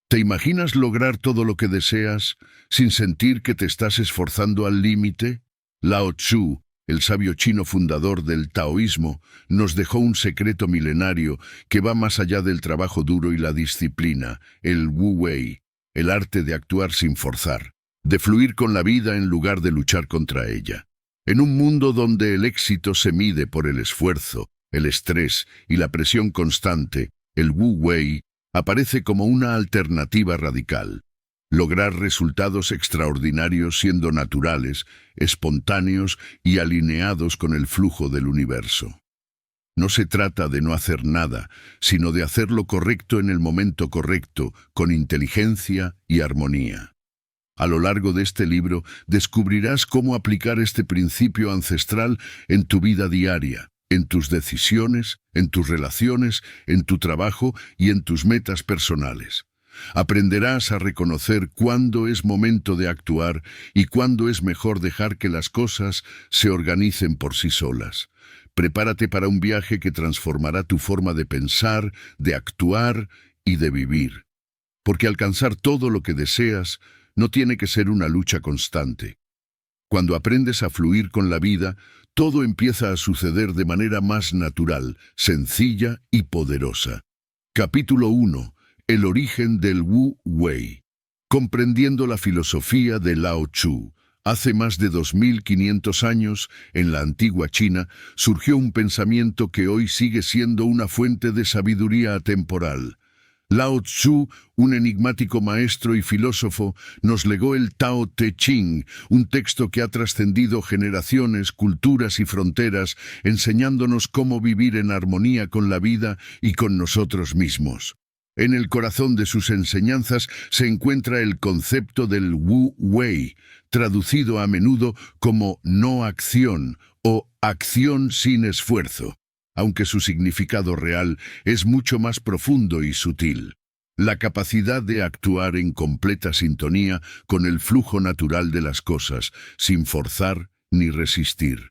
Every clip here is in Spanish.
¿Te imaginas lograr todo lo que deseas sin sentir que te estás esforzando al límite? Lao Tzu, el sabio chino fundador del taoísmo, nos dejó un secreto milenario que va más allá del trabajo duro y la disciplina, el Wu Wei, el arte de actuar sin forzar, de fluir con la vida en lugar de luchar contra ella. En un mundo donde el éxito se mide por el esfuerzo, el estrés y la presión constante, el Wu Wei aparece como una alternativa radical. Lograr resultados extraordinarios siendo naturales, espontáneos y alineados con el flujo del universo. No se trata de no hacer nada, sino de hacer lo correcto en el momento correcto, con inteligencia y armonía. A lo largo de este libro descubrirás cómo aplicar este principio ancestral en tu vida diaria, en tus decisiones, en tus relaciones, en tu trabajo y en tus metas personales. Aprenderás a reconocer cuándo es momento de actuar y cuándo es mejor dejar que las cosas se organicen por sí solas. Prepárate para un viaje que transformará tu forma de pensar, de actuar y de vivir. Porque alcanzar todo lo que deseas no tiene que ser una lucha constante. Cuando aprendes a fluir con la vida, todo empieza a suceder de manera más natural, sencilla y poderosa. Capítulo 1. El origen del Wu Wei. Comprendiendo la filosofía de Lao Tzu. Hace más de 2500 años, en la antigua China, surgió un pensamiento que hoy sigue siendo una fuente de sabiduría atemporal. Lao Tzu, un enigmático maestro y filósofo, nos legó el Tao Te Ching, un texto que ha trascendido generaciones, culturas y fronteras, enseñándonos cómo vivir en armonía con la vida y con nosotros mismos. En el corazón de sus enseñanzas se encuentra el concepto del Wu Wei, traducido a menudo como no acción o acción sin esfuerzo, aunque su significado real es mucho más profundo y sutil. La capacidad de actuar en completa sintonía con el flujo natural de las cosas, sin forzar ni resistir.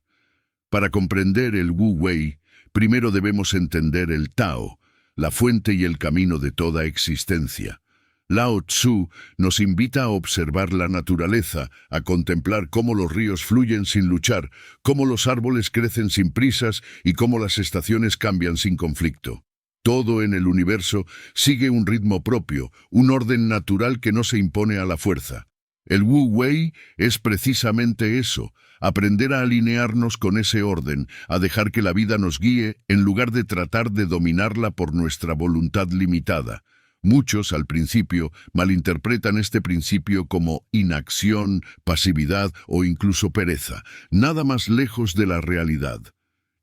Para comprender el Wu Wei, primero debemos entender el Tao, la fuente y el camino de toda existencia. Lao Tzu nos invita a observar la naturaleza, a contemplar cómo los ríos fluyen sin luchar, cómo los árboles crecen sin prisas y cómo las estaciones cambian sin conflicto. Todo en el universo sigue un ritmo propio, un orden natural que no se impone a la fuerza. El Wu Wei es precisamente eso, aprender a alinearnos con ese orden, a dejar que la vida nos guíe en lugar de tratar de dominarla por nuestra voluntad limitada. Muchos, al principio, malinterpretan este principio como inacción, pasividad o incluso pereza, nada más lejos de la realidad.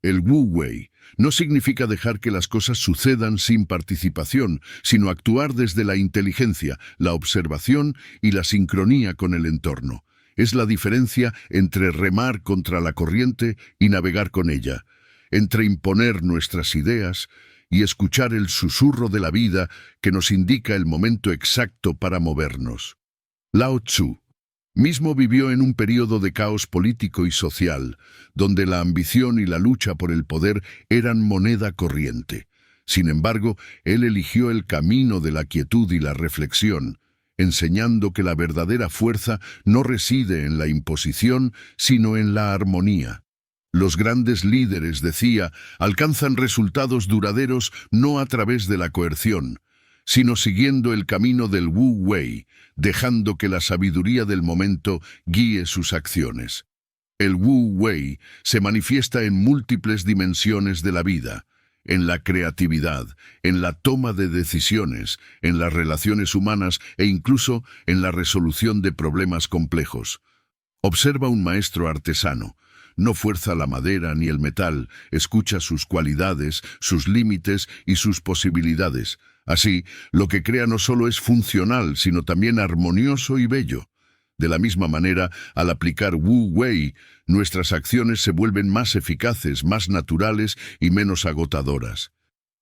El Wu Wei no significa dejar que las cosas sucedan sin participación, sino actuar desde la inteligencia, la observación y la sincronía con el entorno. Es la diferencia entre remar contra la corriente y navegar con ella, entre imponer nuestras ideas y escuchar el susurro de la vida que nos indica el momento exacto para movernos. Lao Tzu mismo vivió en un periodo de caos político y social, donde la ambición y la lucha por el poder eran moneda corriente. Sin embargo, él eligió el camino de la quietud y la reflexión, enseñando que la verdadera fuerza no reside en la imposición, sino en la armonía. Los grandes líderes, decía, alcanzan resultados duraderos no a través de la coerción, sino siguiendo el camino del Wu Wei, dejando que la sabiduría del momento guíe sus acciones. El Wu Wei se manifiesta en múltiples dimensiones de la vida, en la creatividad, en la toma de decisiones, en las relaciones humanas e incluso en la resolución de problemas complejos. Observa un maestro artesano. No fuerza la madera ni el metal, escucha sus cualidades, sus límites y sus posibilidades. Así, lo que crea no solo es funcional, sino también armonioso y bello. De la misma manera, al aplicar Wu Wei, nuestras acciones se vuelven más eficaces, más naturales y menos agotadoras.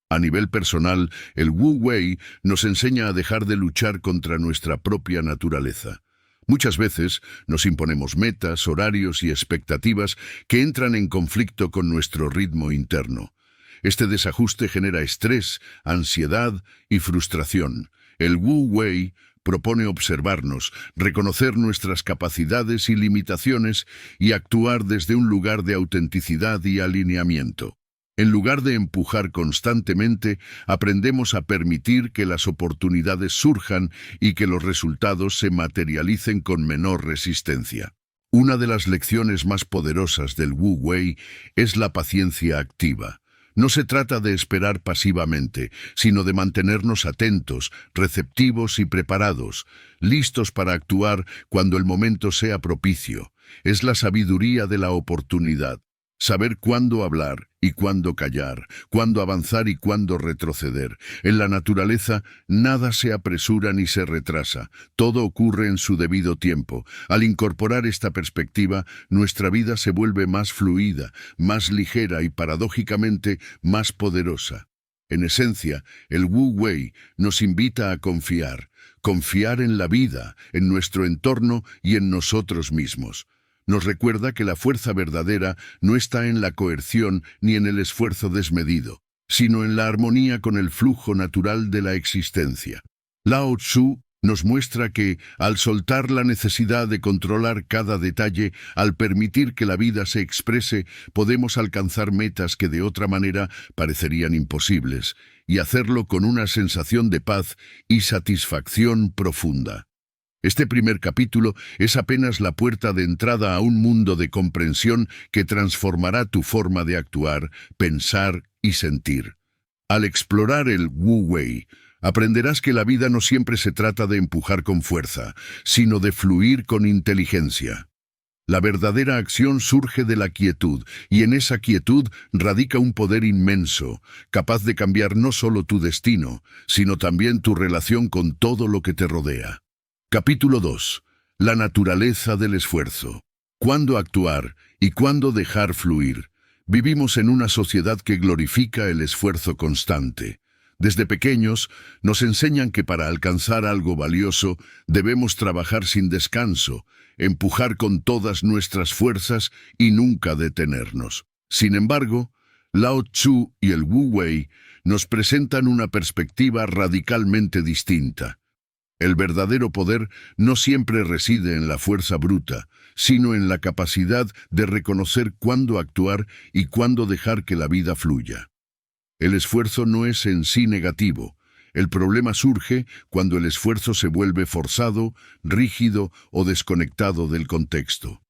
A nivel personal, el Wu Wei nos enseña a dejar de luchar contra nuestra propia naturaleza. Muchas veces nos imponemos metas, horarios y expectativas que entran en conflicto con nuestro ritmo interno. Este desajuste genera estrés, ansiedad y frustración. El Wu Wei propone observarnos, reconocer nuestras capacidades y limitaciones y actuar desde un lugar de autenticidad y alineamiento. En lugar de empujar constantemente, aprendemos a permitir que las oportunidades surjan y que los resultados se materialicen con menor resistencia. Una de las lecciones más poderosas del Wu Wei es la paciencia activa. No se trata de esperar pasivamente, sino de mantenernos atentos, receptivos y preparados, listos para actuar cuando el momento sea propicio. Es la sabiduría de la oportunidad. Saber cuándo hablar y cuándo callar, cuándo avanzar y cuándo retroceder. En la naturaleza, nada se apresura ni se retrasa. Todo ocurre en su debido tiempo. Al incorporar esta perspectiva, nuestra vida se vuelve más fluida, más ligera y, paradójicamente, más poderosa. En esencia, el Wu Wei nos invita a confiar en la vida, en nuestro entorno y en nosotros mismos. Nos recuerda que la fuerza verdadera no está en la coerción ni en el esfuerzo desmedido, sino en la armonía con el flujo natural de la existencia. Lao Tzu nos muestra que, al soltar la necesidad de controlar cada detalle, al permitir que la vida se exprese, podemos alcanzar metas que de otra manera parecerían imposibles, y hacerlo con una sensación de paz y satisfacción profunda. Este primer capítulo es apenas la puerta de entrada a un mundo de comprensión que transformará tu forma de actuar, pensar y sentir. Al explorar el Wu Wei, aprenderás que la vida no siempre se trata de empujar con fuerza, sino de fluir con inteligencia. La verdadera acción surge de la quietud, y en esa quietud radica un poder inmenso, capaz de cambiar no solo tu destino, sino también tu relación con todo lo que te rodea. Capítulo 2. La naturaleza del esfuerzo. ¿Cuándo actuar y cuándo dejar fluir? Vivimos en una sociedad que glorifica el esfuerzo constante. Desde pequeños nos enseñan que para alcanzar algo valioso debemos trabajar sin descanso, empujar con todas nuestras fuerzas y nunca detenernos. Sin embargo, Lao Tzu y el Wu Wei nos presentan una perspectiva radicalmente distinta. El verdadero poder no siempre reside en la fuerza bruta, sino en la capacidad de reconocer cuándo actuar y cuándo dejar que la vida fluya. El esfuerzo no es en sí negativo. El problema surge cuando el esfuerzo se vuelve forzado, rígido o desconectado del contexto.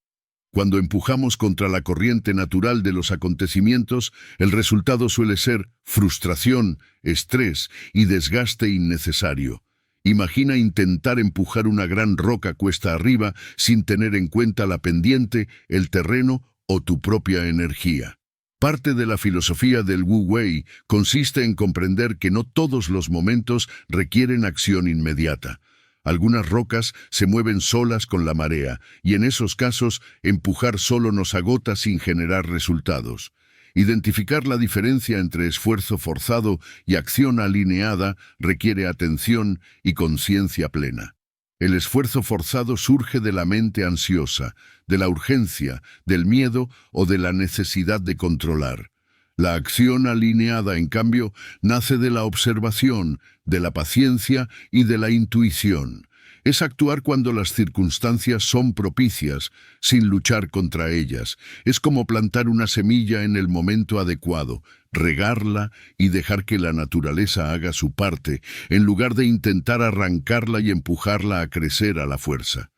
Cuando empujamos contra la corriente natural de los acontecimientos, el resultado suele ser frustración, estrés y desgaste innecesario. Imagina intentar empujar una gran roca cuesta arriba sin tener en cuenta la pendiente, el terreno o tu propia energía. Parte de la filosofía del Wu Wei consiste en comprender que no todos los momentos requieren acción inmediata. Algunas rocas se mueven solas con la marea, y en esos casos empujar solo nos agota sin generar resultados. Identificar la diferencia entre esfuerzo forzado y acción alineada requiere atención y conciencia plena. El esfuerzo forzado surge de la mente ansiosa, de la urgencia, del miedo o de la necesidad de controlar. La acción alineada, en cambio, nace de la observación, de la paciencia y de la intuición. Es actuar cuando las circunstancias son propicias, sin luchar contra ellas. Es como plantar una semilla en el momento adecuado, regarla y dejar que la naturaleza haga su parte, en lugar de intentar arrancarla y empujarla a crecer a la fuerza.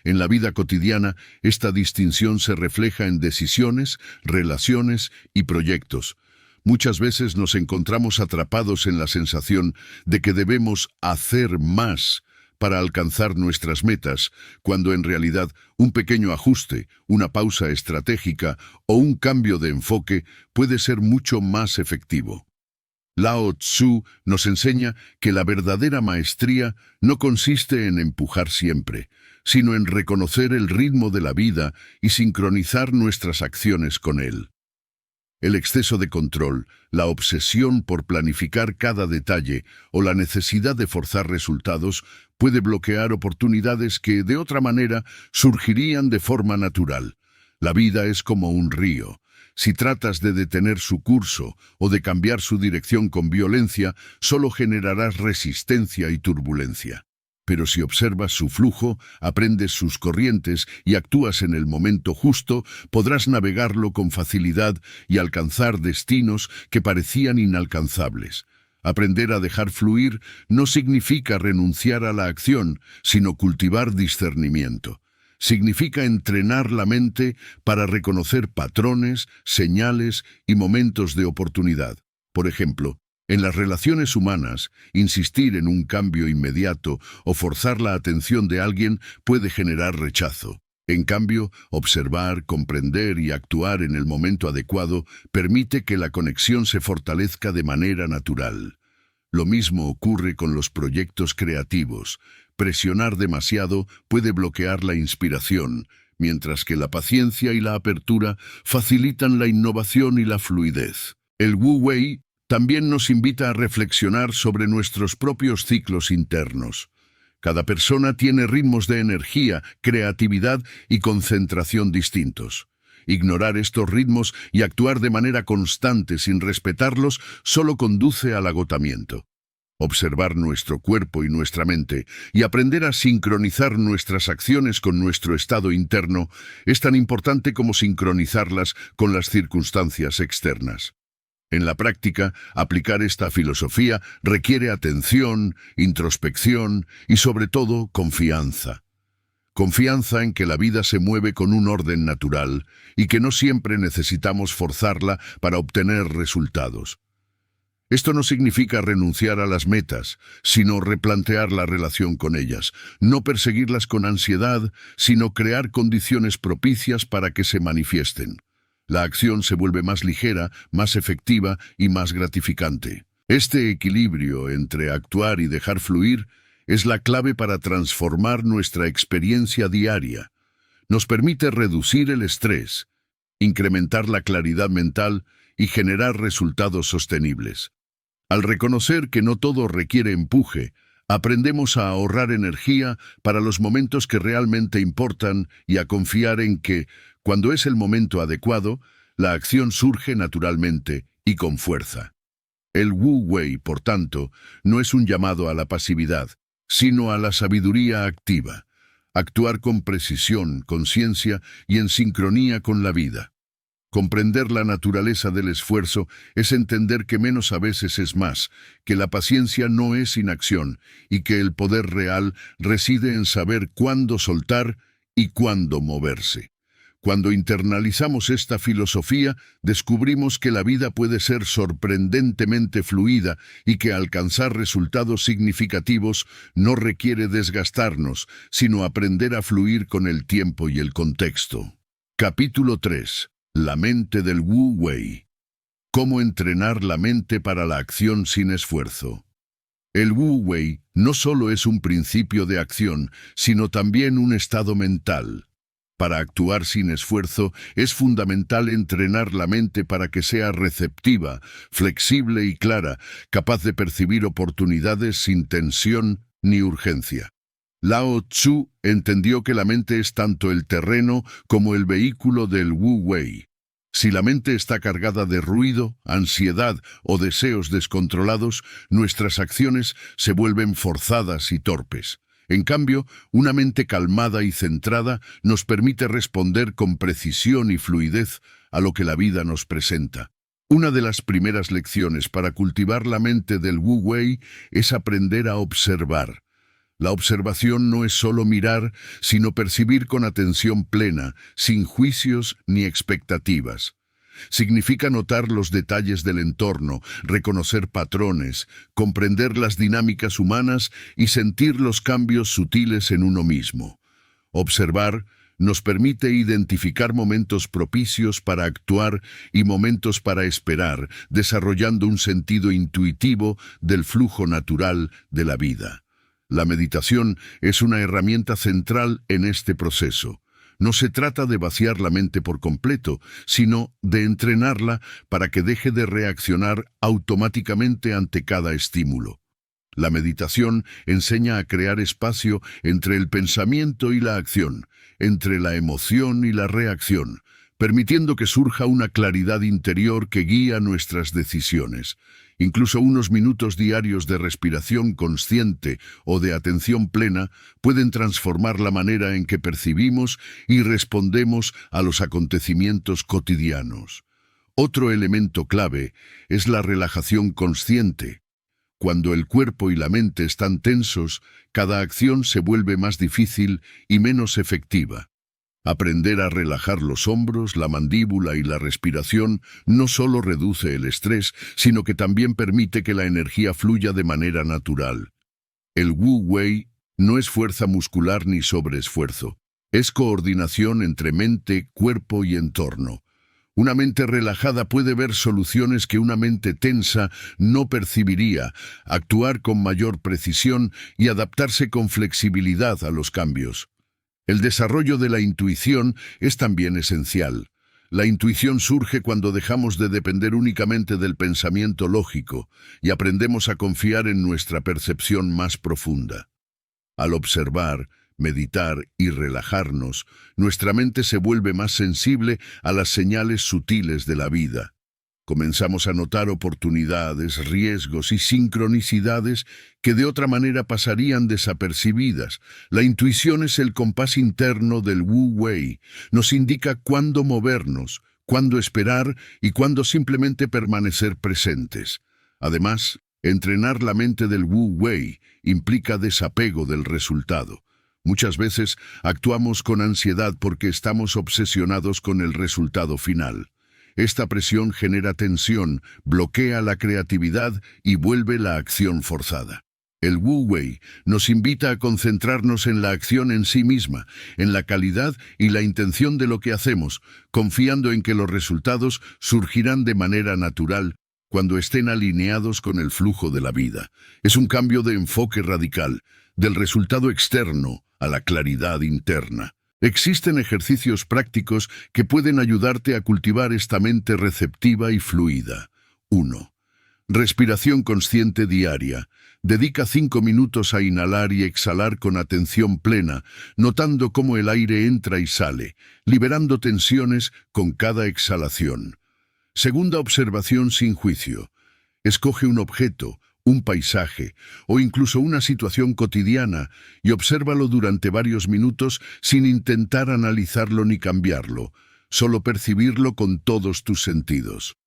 En la vida cotidiana, esta distinción se refleja en decisiones, relaciones y proyectos. Muchas veces nos encontramos atrapados en la sensación de que debemos hacer más para alcanzar nuestras metas, cuando en realidad un pequeño ajuste, una pausa estratégica o un cambio de enfoque puede ser mucho más efectivo. Lao Tzu nos enseña que la verdadera maestría no consiste en empujar siempre, sino en reconocer el ritmo de la vida y sincronizar nuestras acciones con él. El exceso de control, la obsesión por planificar cada detalle o la necesidad de forzar resultados puede bloquear oportunidades que, de otra manera, surgirían de forma natural. La vida es como un río. Si tratas de detener su curso o de cambiar su dirección con violencia, solo generarás resistencia y turbulencia. Pero si observas su flujo, aprendes sus corrientes y actúas en el momento justo, podrás navegarlo con facilidad y alcanzar destinos que parecían inalcanzables. Aprender a dejar fluir no significa renunciar a la acción, sino cultivar discernimiento. Significa entrenar la mente para reconocer patrones, señales y momentos de oportunidad. Por ejemplo, en las relaciones humanas, insistir en un cambio inmediato o forzar la atención de alguien puede generar rechazo. En cambio, observar, comprender y actuar en el momento adecuado permite que la conexión se fortalezca de manera natural. Lo mismo ocurre con los proyectos creativos. Presionar demasiado puede bloquear la inspiración, mientras que la paciencia y la apertura facilitan la innovación y la fluidez. El Wu Wei también nos invita a reflexionar sobre nuestros propios ciclos internos. Cada persona tiene ritmos de energía, creatividad y concentración distintos. Ignorar estos ritmos y actuar de manera constante sin respetarlos solo conduce al agotamiento. Observar nuestro cuerpo y nuestra mente y aprender a sincronizar nuestras acciones con nuestro estado interno es tan importante como sincronizarlas con las circunstancias externas. En la práctica, aplicar esta filosofía requiere atención, introspección y, sobre todo, confianza. Confianza en que la vida se mueve con un orden natural y que no siempre necesitamos forzarla para obtener resultados. Esto no significa renunciar a las metas, sino replantear la relación con ellas, no perseguirlas con ansiedad, sino crear condiciones propicias para que se manifiesten. La acción se vuelve más ligera, más efectiva y más gratificante. Este equilibrio entre actuar y dejar fluir es la clave para transformar nuestra experiencia diaria. Nos permite reducir el estrés, incrementar la claridad mental y generar resultados sostenibles. Al reconocer que no todo requiere empuje, aprendemos a ahorrar energía para los momentos que realmente importan y a confiar en que, cuando es el momento adecuado, la acción surge naturalmente y con fuerza. El Wu Wei, por tanto, no es un llamado a la pasividad, sino a la sabiduría activa, actuar con precisión, conciencia y en sincronía con la vida. Comprender la naturaleza del esfuerzo es entender que menos a veces es más, que la paciencia no es inacción y que el poder real reside en saber cuándo soltar y cuándo moverse. Cuando internalizamos esta filosofía, descubrimos que la vida puede ser sorprendentemente fluida y que alcanzar resultados significativos no requiere desgastarnos, sino aprender a fluir con el tiempo y el contexto. Capítulo 3. La mente del Wu Wei. ¿Cómo entrenar la mente para la acción sin esfuerzo? El Wu Wei no solo es un principio de acción, sino también un estado mental. Para actuar sin esfuerzo, es fundamental entrenar la mente para que sea receptiva, flexible y clara, capaz de percibir oportunidades sin tensión ni urgencia. Lao Tzu entendió que la mente es tanto el terreno como el vehículo del Wu Wei. Si la mente está cargada de ruido, ansiedad o deseos descontrolados, nuestras acciones se vuelven forzadas y torpes. En cambio, una mente calmada y centrada nos permite responder con precisión y fluidez a lo que la vida nos presenta. Una de las primeras lecciones para cultivar la mente del Wu Wei es aprender a observar. La observación no es solo mirar, sino percibir con atención plena, sin juicios ni expectativas. Significa notar los detalles del entorno, reconocer patrones, comprender las dinámicas humanas y sentir los cambios sutiles en uno mismo. Observar nos permite identificar momentos propicios para actuar y momentos para esperar, desarrollando un sentido intuitivo del flujo natural de la vida. La meditación es una herramienta central en este proceso. No se trata de vaciar la mente por completo, sino de entrenarla para que deje de reaccionar automáticamente ante cada estímulo. La meditación enseña a crear espacio entre el pensamiento y la acción, entre la emoción y la reacción, permitiendo que surja una claridad interior que guía nuestras decisiones. Incluso unos minutos diarios de respiración consciente o de atención plena pueden transformar la manera en que percibimos y respondemos a los acontecimientos cotidianos. Otro elemento clave es la relajación consciente. Cuando el cuerpo y la mente están tensos, cada acción se vuelve más difícil y menos efectiva. Aprender a relajar los hombros, la mandíbula y la respiración no solo reduce el estrés, sino que también permite que la energía fluya de manera natural. El Wu Wei no es fuerza muscular ni sobreesfuerzo. Es coordinación entre mente, cuerpo y entorno. Una mente relajada puede ver soluciones que una mente tensa no percibiría, actuar con mayor precisión y adaptarse con flexibilidad a los cambios. El desarrollo de la intuición es también esencial. La intuición surge cuando dejamos de depender únicamente del pensamiento lógico y aprendemos a confiar en nuestra percepción más profunda. Al observar, meditar y relajarnos, nuestra mente se vuelve más sensible a las señales sutiles de la vida. Comenzamos a notar oportunidades, riesgos y sincronicidades que de otra manera pasarían desapercibidas. La intuición es el compás interno del Wu Wei. Nos indica cuándo movernos, cuándo esperar y cuándo simplemente permanecer presentes. Además, entrenar la mente del Wu Wei implica desapego del resultado. Muchas veces actuamos con ansiedad porque estamos obsesionados con el resultado final. Esta presión genera tensión, bloquea la creatividad y vuelve la acción forzada. El Wu Wei nos invita a concentrarnos en la acción en sí misma, en la calidad y la intención de lo que hacemos, confiando en que los resultados surgirán de manera natural cuando estén alineados con el flujo de la vida. Es un cambio de enfoque radical, del resultado externo a la claridad interna. Existen ejercicios prácticos que pueden ayudarte a cultivar esta mente receptiva y fluida. 1. Respiración consciente diaria. Dedica 5 minutos a inhalar y exhalar con atención plena, notando cómo el aire entra y sale, liberando tensiones con cada exhalación. Segunda observación sin juicio. Escoge un objeto, un paisaje o incluso una situación cotidiana y obsérvalo durante varios minutos sin intentar analizarlo ni cambiarlo, solo percibirlo con todos tus sentidos.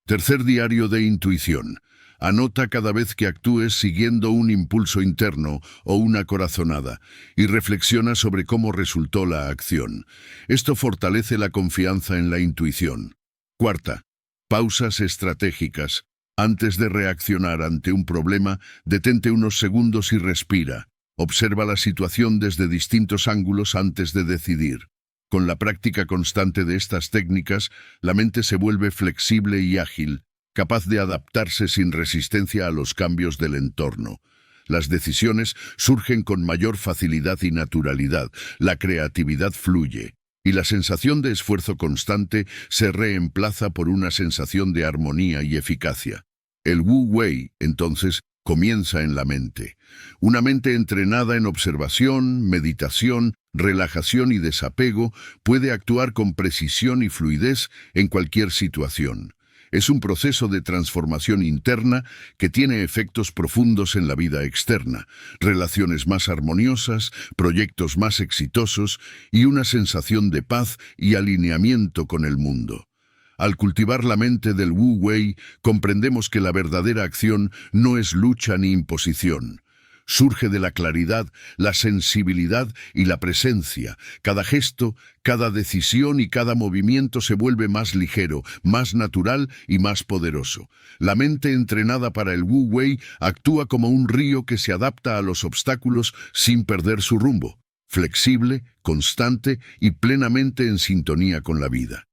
Tercer diario de intuición. Anota cada vez que actúes siguiendo un impulso interno o una corazonada y reflexiona sobre cómo resultó la acción. Esto fortalece la confianza en la intuición. Cuarta, pausas estratégicas. Antes de reaccionar ante un problema, detente unos segundos y respira. Observa la situación desde distintos ángulos antes de decidir. Con la práctica constante de estas técnicas, la mente se vuelve flexible y ágil, capaz de adaptarse sin resistencia a los cambios del entorno. Las decisiones surgen con mayor facilidad y naturalidad, la creatividad fluye, y la sensación de esfuerzo constante se reemplaza por una sensación de armonía y eficacia. El Wu Wei, entonces, comienza en la mente. Una mente entrenada en observación, meditación, relajación y desapego puede actuar con precisión y fluidez en cualquier situación. Es un proceso de transformación interna que tiene efectos profundos en la vida externa, relaciones más armoniosas, proyectos más exitosos y una sensación de paz y alineamiento con el mundo. Al cultivar la mente del Wu Wei, comprendemos que la verdadera acción no es lucha ni imposición. Surge de la claridad, la sensibilidad y la presencia. Cada gesto, cada decisión y cada movimiento se vuelve más ligero, más natural y más poderoso. La mente entrenada para el Wu Wei actúa como un río que se adapta a los obstáculos sin perder su rumbo, flexible, constante y plenamente en sintonía con la vida.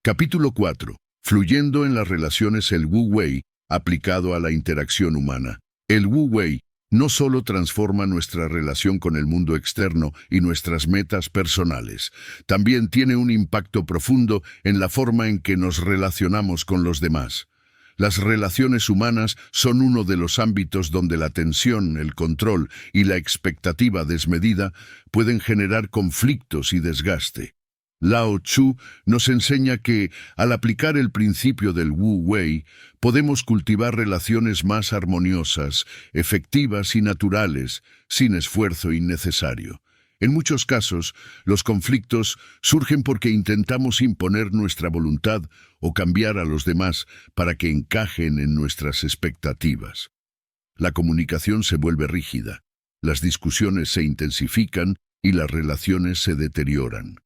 Capítulo 4. Fluyendo en las relaciones el Wu Wei aplicado a la interacción humana. El Wu Wei no solo transforma nuestra relación con el mundo externo y nuestras metas personales, también tiene un impacto profundo en la forma en que nos relacionamos con los demás. Las relaciones humanas son uno de los ámbitos donde la tensión, el control y la expectativa desmedida pueden generar conflictos y desgaste. Lao Tzu nos enseña que, al aplicar el principio del Wu Wei, podemos cultivar relaciones más armoniosas, efectivas y naturales, sin esfuerzo innecesario. En muchos casos, los conflictos surgen porque intentamos imponer nuestra voluntad o cambiar a los demás para que encajen en nuestras expectativas. La comunicación se vuelve rígida, las discusiones se intensifican y las relaciones se deterioran.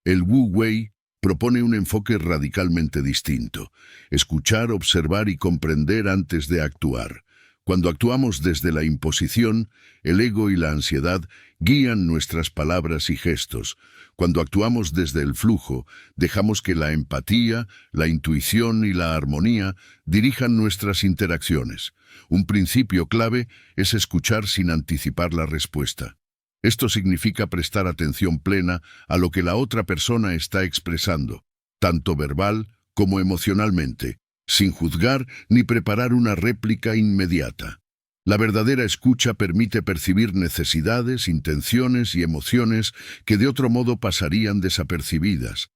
El Wu Wei propone un enfoque radicalmente distinto: escuchar, observar y comprender antes de actuar. Cuando actuamos desde la imposición, el ego y la ansiedad guían nuestras palabras y gestos. Cuando actuamos desde el flujo, dejamos que la empatía, la intuición y la armonía dirijan nuestras interacciones. Un principio clave es escuchar sin anticipar la respuesta. Esto significa prestar atención plena a lo que la otra persona está expresando, tanto verbal como emocionalmente, sin juzgar ni preparar una réplica inmediata. La verdadera escucha permite percibir necesidades, intenciones y emociones que de otro modo pasarían desapercibidas.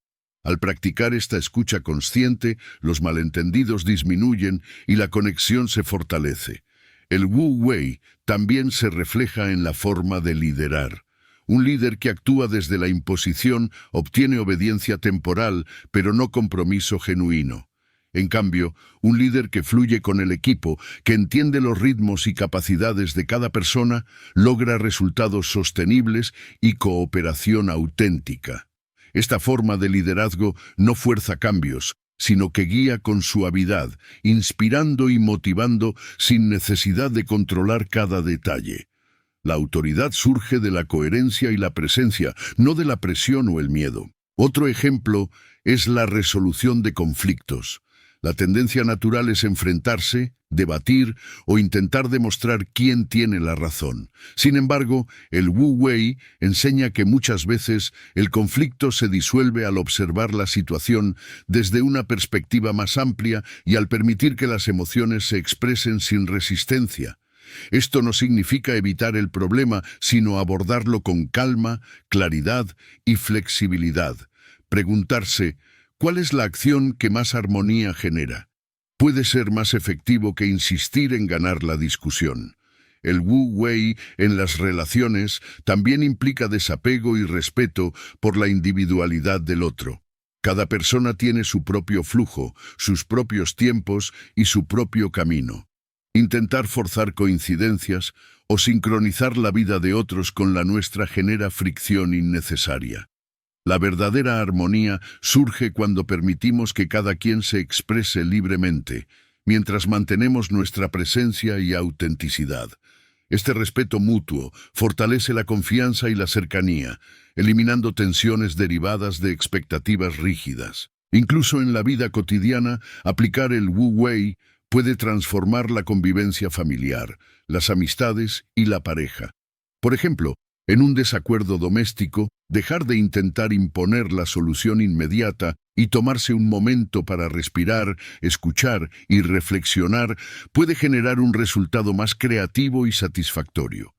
Al practicar esta escucha consciente, los malentendidos disminuyen y la conexión se fortalece. El Wu Wei también se refleja en la forma de liderar. Un líder que actúa desde la imposición obtiene obediencia temporal, pero no compromiso genuino. En cambio, un líder que fluye con el equipo, que entiende los ritmos y capacidades de cada persona, logra resultados sostenibles y cooperación auténtica. Esta forma de liderazgo no fuerza cambios, sino que guía con suavidad, inspirando y motivando sin necesidad de controlar cada detalle. La autoridad surge de la coherencia y la presencia, no de la presión o el miedo. Otro ejemplo es la resolución de conflictos. La tendencia natural es enfrentarse, debatir o intentar demostrar quién tiene la razón. Sin embargo, el Wu Wei enseña que muchas veces el conflicto se disuelve al observar la situación desde una perspectiva más amplia y al permitir que las emociones se expresen sin resistencia. Esto no significa evitar el problema, sino abordarlo con calma, claridad y flexibilidad. Preguntarse: ¿cuál es la acción que más armonía genera? Puede ser más efectivo que insistir en ganar la discusión. El Wu Wei en las relaciones también implica desapego y respeto por la individualidad del otro. Cada persona tiene su propio flujo, sus propios tiempos y su propio camino. Intentar forzar coincidencias o sincronizar la vida de otros con la nuestra genera fricción innecesaria. La verdadera armonía surge cuando permitimos que cada quien se exprese libremente, mientras mantenemos nuestra presencia y autenticidad. Este respeto mutuo fortalece la confianza y la cercanía, eliminando tensiones derivadas de expectativas rígidas. Incluso en la vida cotidiana, aplicar el Wu Wei puede transformar la convivencia familiar, las amistades y la pareja. Por ejemplo, en un desacuerdo doméstico, dejar de intentar imponer la solución inmediata y tomarse un momento para respirar, escuchar y reflexionar puede generar un resultado más creativo y satisfactorio.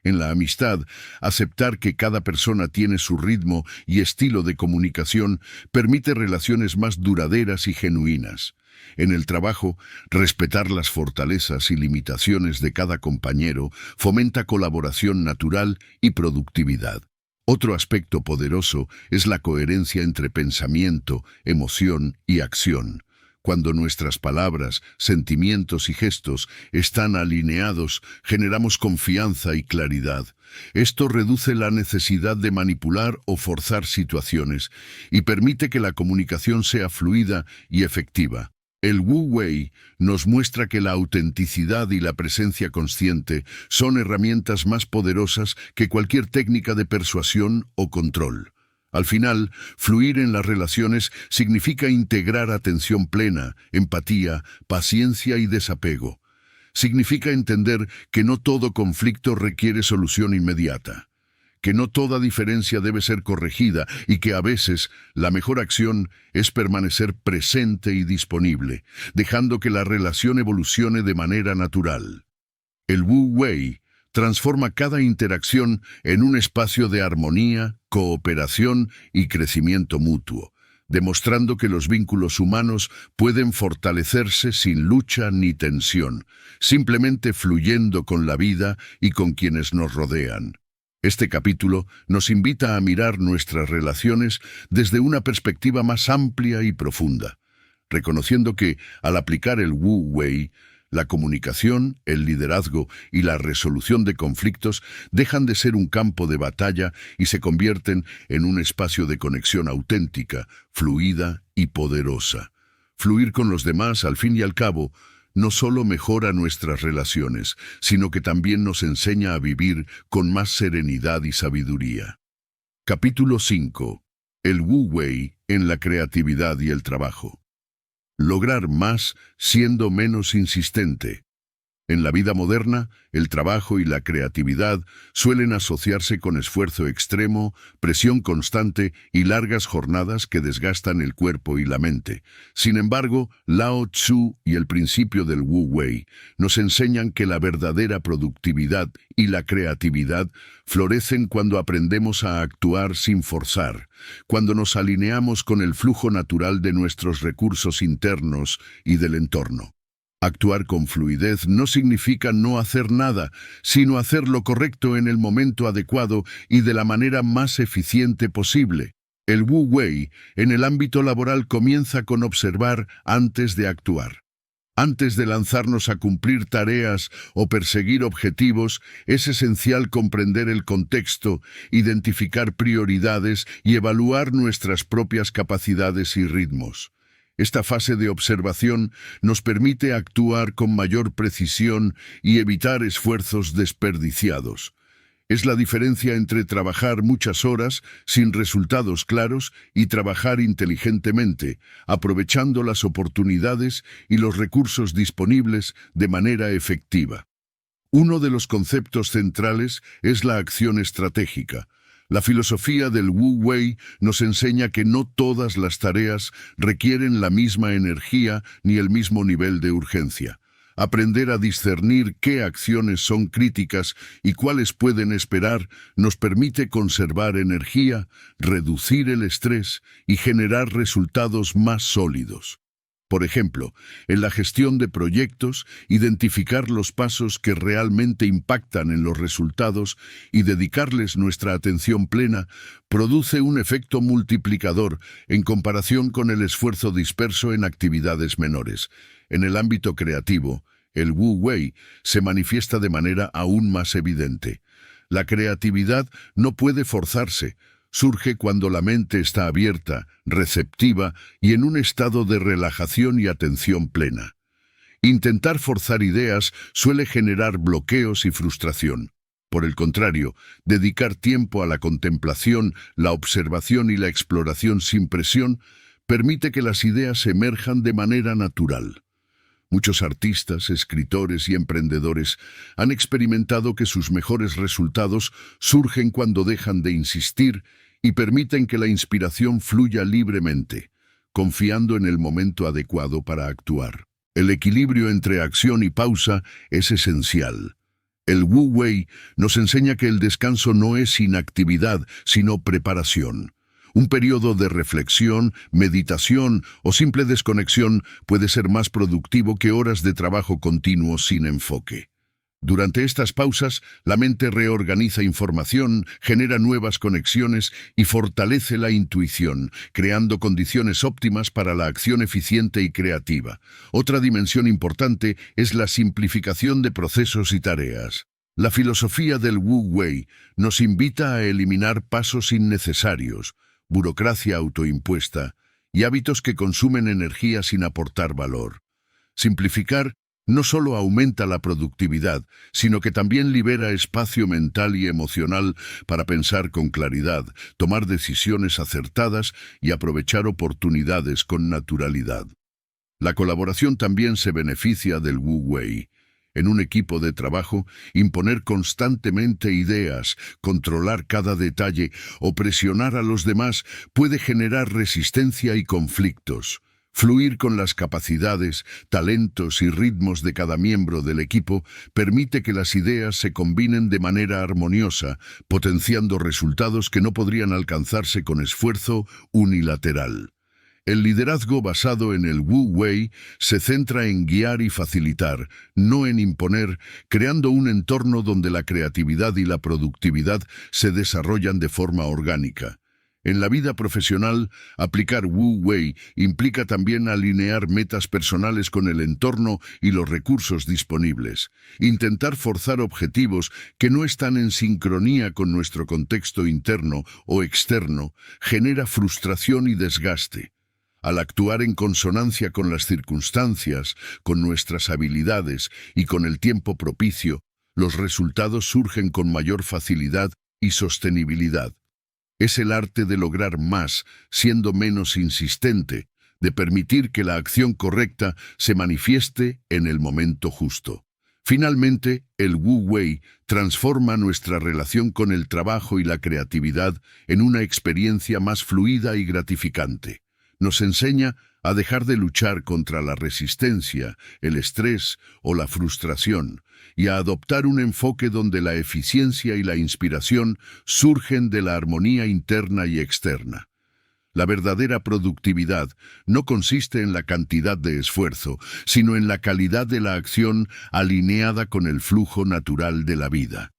En la amistad, aceptar que cada persona tiene su ritmo y estilo de comunicación permite relaciones más duraderas y genuinas. En el trabajo, respetar las fortalezas y limitaciones de cada compañero fomenta colaboración natural y productividad. Otro aspecto poderoso es la coherencia entre pensamiento, emoción y acción. Cuando nuestras palabras, sentimientos y gestos están alineados, generamos confianza y claridad. Esto reduce la necesidad de manipular o forzar situaciones y permite que la comunicación sea fluida y efectiva. El Wu Wei nos muestra que la autenticidad y la presencia consciente son herramientas más poderosas que cualquier técnica de persuasión o control. Al final, fluir en las relaciones significa integrar atención plena, empatía, paciencia y desapego. Significa entender que no todo conflicto requiere solución inmediata, que no toda diferencia debe ser corregida y que a veces la mejor acción es permanecer presente y disponible, dejando que la relación evolucione de manera natural. El Wu Wei transforma cada interacción en un espacio de armonía, cooperación y crecimiento mutuo, demostrando que los vínculos humanos pueden fortalecerse sin lucha ni tensión, simplemente fluyendo con la vida y con quienes nos rodean. Este capítulo nos invita a mirar nuestras relaciones desde una perspectiva más amplia y profunda, reconociendo que, al aplicar el Wu Wei, la comunicación, el liderazgo y la resolución de conflictos dejan de ser un campo de batalla y se convierten en un espacio de conexión auténtica, fluida y poderosa. Fluir con los demás, al fin y al cabo, no solo mejora nuestras relaciones, sino que también nos enseña a vivir con más serenidad y sabiduría. Capítulo 5. El Wu Wei en la creatividad y el trabajo. Lograr más siendo menos insistente. En la vida moderna, el trabajo y la creatividad suelen asociarse con esfuerzo extremo, presión constante y largas jornadas que desgastan el cuerpo y la mente. Sin embargo, Lao Tzu y el principio del Wu Wei nos enseñan que la verdadera productividad y la creatividad florecen cuando aprendemos a actuar sin forzar, cuando nos alineamos con el flujo natural de nuestros recursos internos y del entorno. Actuar con fluidez no significa no hacer nada, sino hacer lo correcto en el momento adecuado y de la manera más eficiente posible. El Wu Wei en el ámbito laboral comienza con observar antes de actuar. Antes de lanzarnos a cumplir tareas o perseguir objetivos, es esencial comprender el contexto, identificar prioridades y evaluar nuestras propias capacidades y ritmos. Esta fase de observación nos permite actuar con mayor precisión y evitar esfuerzos desperdiciados. Es la diferencia entre trabajar muchas horas sin resultados claros y trabajar inteligentemente, aprovechando las oportunidades y los recursos disponibles de manera efectiva. Uno de los conceptos centrales es la acción estratégica. La filosofía del Wu Wei nos enseña que no todas las tareas requieren la misma energía ni el mismo nivel de urgencia. Aprender a discernir qué acciones son críticas y cuáles pueden esperar nos permite conservar energía, reducir el estrés y generar resultados más sólidos. Por ejemplo, en la gestión de proyectos, identificar los pasos que realmente impactan en los resultados y dedicarles nuestra atención plena produce un efecto multiplicador en comparación con el esfuerzo disperso en actividades menores. En el ámbito creativo, el Wu Wei se manifiesta de manera aún más evidente. La creatividad no puede forzarse. Surge cuando la mente está abierta, receptiva y en un estado de relajación y atención plena. Intentar forzar ideas suele generar bloqueos y frustración. Por el contrario, dedicar tiempo a la contemplación, la observación y la exploración sin presión permite que las ideas emerjan de manera natural. Muchos artistas, escritores y emprendedores han experimentado que sus mejores resultados surgen cuando dejan de insistir y permiten que la inspiración fluya libremente, confiando en el momento adecuado para actuar. El equilibrio entre acción y pausa es esencial. El Wu Wei nos enseña que el descanso no es inactividad, sino preparación. Un periodo de reflexión, meditación o simple desconexión puede ser más productivo que horas de trabajo continuo sin enfoque. Durante estas pausas, la mente reorganiza información, genera nuevas conexiones y fortalece la intuición, creando condiciones óptimas para la acción eficiente y creativa. Otra dimensión importante es la simplificación de procesos y tareas. La filosofía del Wu Wei nos invita a eliminar pasos innecesarios, burocracia autoimpuesta y hábitos que consumen energía sin aportar valor. Simplificar no solo aumenta la productividad, sino que también libera espacio mental y emocional para pensar con claridad, tomar decisiones acertadas y aprovechar oportunidades con naturalidad. La colaboración también se beneficia del Wu Wei. En un equipo de trabajo, imponer constantemente ideas, controlar cada detalle o presionar a los demás puede generar resistencia y conflictos. Fluir con las capacidades, talentos y ritmos de cada miembro del equipo permite que las ideas se combinen de manera armoniosa, potenciando resultados que no podrían alcanzarse con esfuerzo unilateral. El liderazgo basado en el Wu Wei se centra en guiar y facilitar, no en imponer, creando un entorno donde la creatividad y la productividad se desarrollan de forma orgánica. En la vida profesional, aplicar Wu Wei implica también alinear metas personales con el entorno y los recursos disponibles. Intentar forzar objetivos que no están en sincronía con nuestro contexto interno o externo genera frustración y desgaste. Al actuar en consonancia con las circunstancias, con nuestras habilidades y con el tiempo propicio, los resultados surgen con mayor facilidad y sostenibilidad. Es el arte de lograr más, siendo menos insistente, de permitir que la acción correcta se manifieste en el momento justo. Finalmente, el Wu Wei transforma nuestra relación con el trabajo y la creatividad en una experiencia más fluida y gratificante. Nos enseña a dejar de luchar contra la resistencia, el estrés o la frustración, y a adoptar un enfoque donde la eficiencia y la inspiración surgen de la armonía interna y externa. La verdadera productividad no consiste en la cantidad de esfuerzo, sino en la calidad de la acción alineada con el flujo natural de la vida.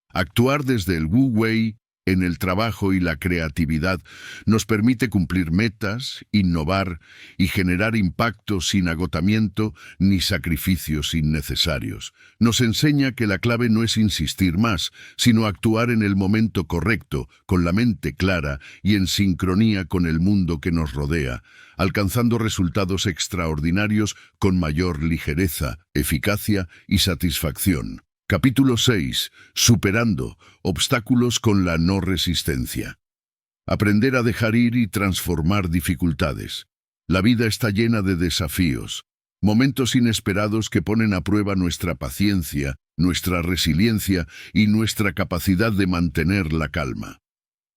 Actuar desde el Wu Wei en el trabajo y la creatividad nos permite cumplir metas, innovar y generar impacto sin agotamiento ni sacrificios innecesarios. Nos enseña que la clave no es insistir más, sino actuar en el momento correcto, con la mente clara y en sincronía con el mundo que nos rodea, alcanzando resultados extraordinarios con mayor ligereza, eficacia y satisfacción. Capítulo 6. Superando obstáculos con la no resistencia. Aprender a dejar ir y transformar dificultades. La vida está llena de desafíos, momentos inesperados que ponen a prueba nuestra paciencia, nuestra resiliencia y nuestra capacidad de mantener la calma.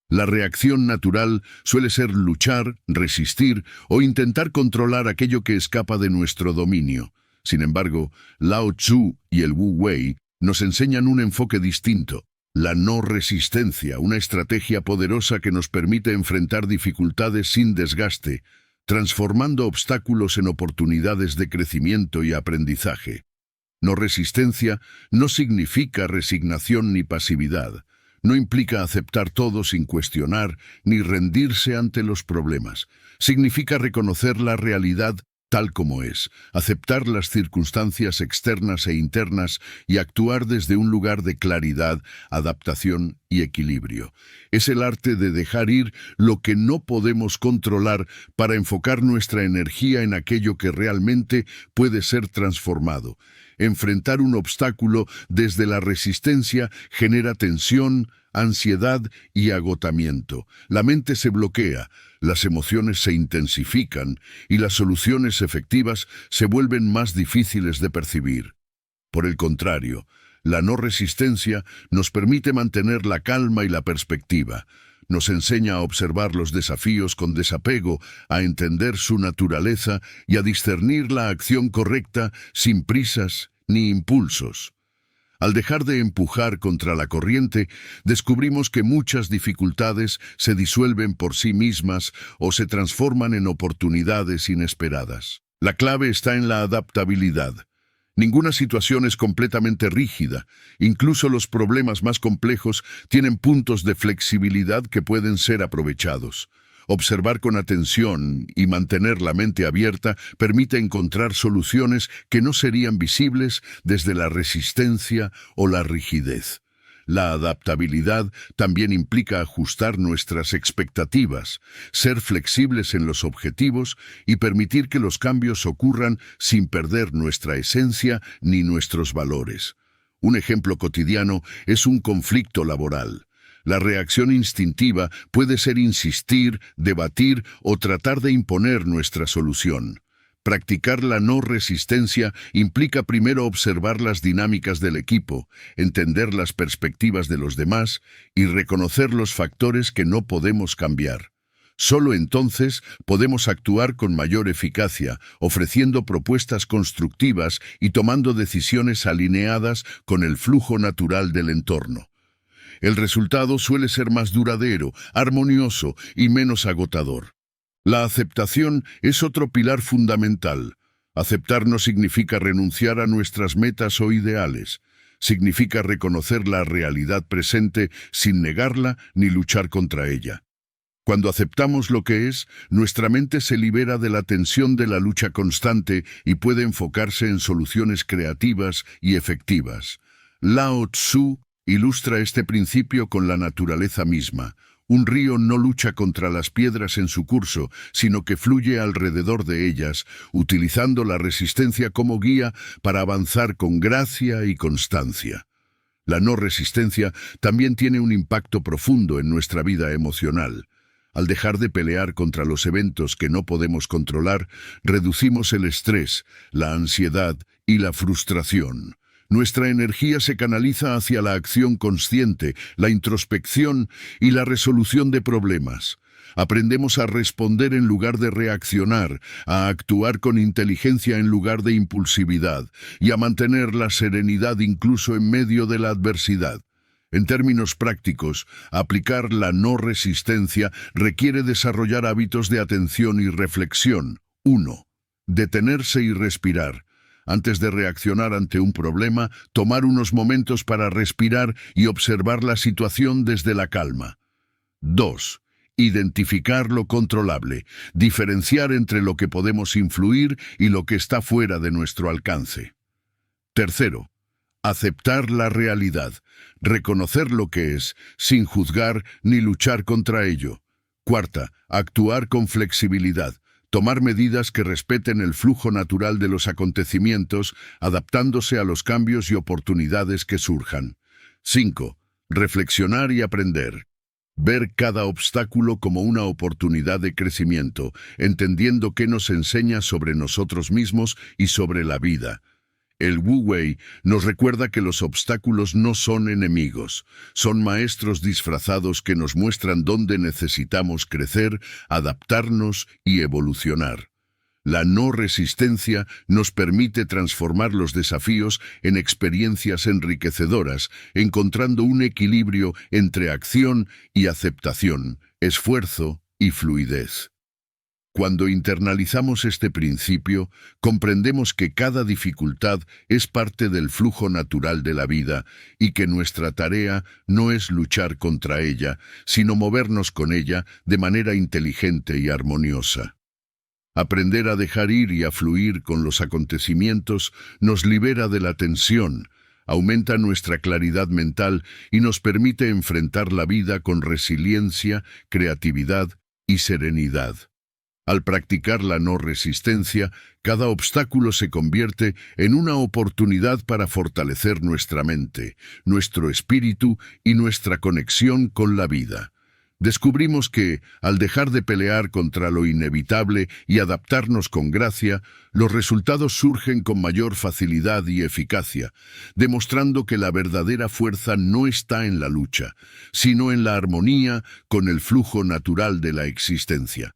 La reacción natural suele ser luchar, resistir o intentar controlar aquello que escapa de nuestro dominio. Sin embargo, Lao Tzu y el Wu Wei nos enseñan un enfoque distinto, la no resistencia, una estrategia poderosa que nos permite enfrentar dificultades sin desgaste, transformando obstáculos en oportunidades de crecimiento y aprendizaje. No resistencia no significa resignación ni pasividad, no implica aceptar todo sin cuestionar ni rendirse ante los problemas. Significa reconocer la realidad tal como es, aceptar las circunstancias externas e internas y actuar desde un lugar de claridad, adaptación y equilibrio. Es el arte de dejar ir lo que no podemos controlar para enfocar nuestra energía en aquello que realmente puede ser transformado. Enfrentar un obstáculo desde la resistencia genera tensión, ansiedad y agotamiento. La mente se bloquea, las emociones se intensifican y las soluciones efectivas se vuelven más difíciles de percibir. Por el contrario, la no resistencia nos permite mantener la calma y la perspectiva. Nos enseña a observar los desafíos con desapego, a entender su naturaleza y a discernir la acción correcta sin prisas ni impulsos. Al dejar de empujar contra la corriente, descubrimos que muchas dificultades se disuelven por sí mismas o se transforman en oportunidades inesperadas. La clave está en la adaptabilidad. Ninguna situación es completamente rígida. Incluso los problemas más complejos tienen puntos de flexibilidad que pueden ser aprovechados. Observar con atención y mantener la mente abierta permite encontrar soluciones que no serían visibles desde la resistencia o la rigidez. La adaptabilidad también implica ajustar nuestras expectativas, ser flexibles en los objetivos y permitir que los cambios ocurran sin perder nuestra esencia ni nuestros valores. Un ejemplo cotidiano es un conflicto laboral. La reacción instintiva puede ser insistir, debatir o tratar de imponer nuestra solución. Practicar la no resistencia implica primero observar las dinámicas del equipo, entender las perspectivas de los demás y reconocer los factores que no podemos cambiar. Solo entonces podemos actuar con mayor eficacia, ofreciendo propuestas constructivas y tomando decisiones alineadas con el flujo natural del entorno. El resultado suele ser más duradero, armonioso y menos agotador. La aceptación es otro pilar fundamental. Aceptar no significa renunciar a nuestras metas o ideales. Significa reconocer la realidad presente sin negarla ni luchar contra ella. Cuando aceptamos lo que es, nuestra mente se libera de la tensión de la lucha constante y puede enfocarse en soluciones creativas y efectivas. Lao Tzu ilustra este principio con la naturaleza misma. Un río no lucha contra las piedras en su curso, sino que fluye alrededor de ellas, utilizando la resistencia como guía para avanzar con gracia y constancia. La no resistencia también tiene un impacto profundo en nuestra vida emocional. Al dejar de pelear contra los eventos que no podemos controlar, reducimos el estrés, la ansiedad y la frustración. Nuestra energía se canaliza hacia la acción consciente, la introspección y la resolución de problemas. Aprendemos a responder en lugar de reaccionar, a actuar con inteligencia en lugar de impulsividad y a mantener la serenidad incluso en medio de la adversidad. En términos prácticos, aplicar la no resistencia requiere desarrollar hábitos de atención y reflexión. 1. Detenerse y respirar. Antes de reaccionar ante un problema, tomar unos momentos para respirar y observar la situación desde la calma. 2. Identificar lo controlable, diferenciar entre lo que podemos influir y lo que está fuera de nuestro alcance. 3. Aceptar la realidad, reconocer lo que es, sin juzgar ni luchar contra ello. 4. Actuar con flexibilidad. Tomar medidas que respeten el flujo natural de los acontecimientos, adaptándose a los cambios y oportunidades que surjan. 5. Reflexionar y aprender. Ver cada obstáculo como una oportunidad de crecimiento, entendiendo qué nos enseña sobre nosotros mismos y sobre la vida. El Wu Wei nos recuerda que los obstáculos no son enemigos, son maestros disfrazados que nos muestran dónde necesitamos crecer, adaptarnos y evolucionar. La no resistencia nos permite transformar los desafíos en experiencias enriquecedoras, encontrando un equilibrio entre acción y aceptación, esfuerzo y fluidez. Cuando internalizamos este principio, comprendemos que cada dificultad es parte del flujo natural de la vida y que nuestra tarea no es luchar contra ella, sino movernos con ella de manera inteligente y armoniosa. Aprender a dejar ir y a fluir con los acontecimientos nos libera de la tensión, aumenta nuestra claridad mental y nos permite enfrentar la vida con resiliencia, creatividad y serenidad. Al practicar la no resistencia, cada obstáculo se convierte en una oportunidad para fortalecer nuestra mente, nuestro espíritu y nuestra conexión con la vida. Descubrimos que, al dejar de pelear contra lo inevitable y adaptarnos con gracia, los resultados surgen con mayor facilidad y eficacia, demostrando que la verdadera fuerza no está en la lucha, sino en la armonía con el flujo natural de la existencia.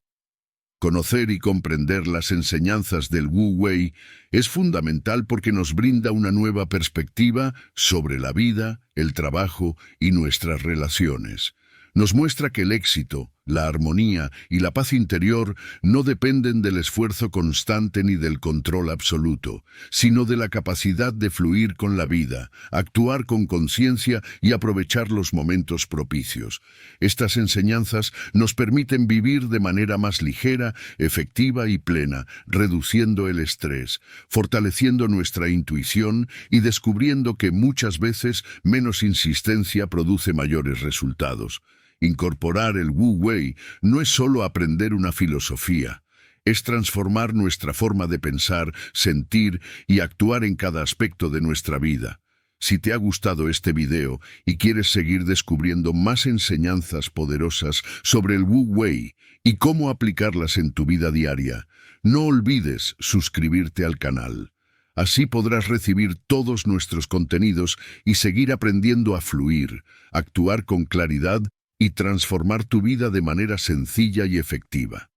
Conocer y comprender las enseñanzas del Wu Wei es fundamental porque nos brinda una nueva perspectiva sobre la vida, el trabajo y nuestras relaciones. Nos muestra que el éxito, la armonía y la paz interior no dependen del esfuerzo constante ni del control absoluto, sino de la capacidad de fluir con la vida, actuar con conciencia y aprovechar los momentos propicios. Estas enseñanzas nos permiten vivir de manera más ligera, efectiva y plena, reduciendo el estrés, fortaleciendo nuestra intuición y descubriendo que muchas veces menos insistencia produce mayores resultados. Incorporar el Wu Wei no es solo aprender una filosofía, es transformar nuestra forma de pensar, sentir y actuar en cada aspecto de nuestra vida. Si te ha gustado este video y quieres seguir descubriendo más enseñanzas poderosas sobre el Wu Wei y cómo aplicarlas en tu vida diaria, no olvides suscribirte al canal. Así podrás recibir todos nuestros contenidos y seguir aprendiendo a fluir, actuar con claridad y transformar tu vida de manera sencilla y efectiva.